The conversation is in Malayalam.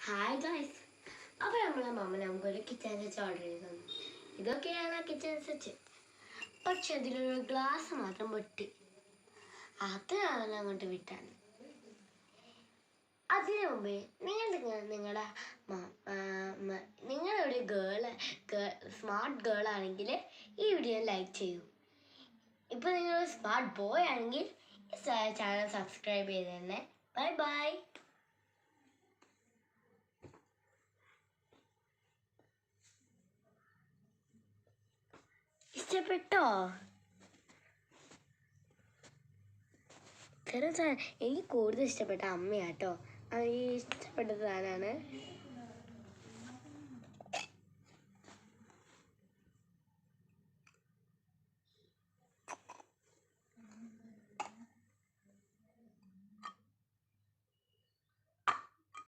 ഹായ് ഗൈസ്, അപ്പോൾ നമ്മളെ മമ്മ നമുക്കൊരു കിച്ചൺ സെറ്റ് ഓർഡർ ചെയ്ത് തന്നു. ഇതൊക്കെയാണ് ആ കിച്ചൺ സെറ്റ്. പക്ഷെ അതിലൊരു ഗ്ലാസ് മാത്രം പൊട്ടി. അത് അങ്ങോട്ട് വിട്ടാണ്. അതിനു മുമ്പേ നിങ്ങളൊരു സ്മാർട്ട് ഗേൾ ആണെങ്കിൽ ഈ വീഡിയോ ലൈക്ക് ചെയ്യൂ. ഇപ്പോൾ നിങ്ങൾ സ്മാർട്ട് ബോയ് ആണെങ്കിൽ ഈ ചാനൽ സബ്സ്ക്രൈബ് ചെയ്ത് തന്നെ. Bye bye. ഇഷ്ടപ്പെട്ടോ? എനിക്ക് കൂടുതൽ ഇഷ്ടപ്പെട്ട അമ്മയാട്ടോ. ഈ ഇഷ്ടപ്പെട്ട സാധനമാണ്.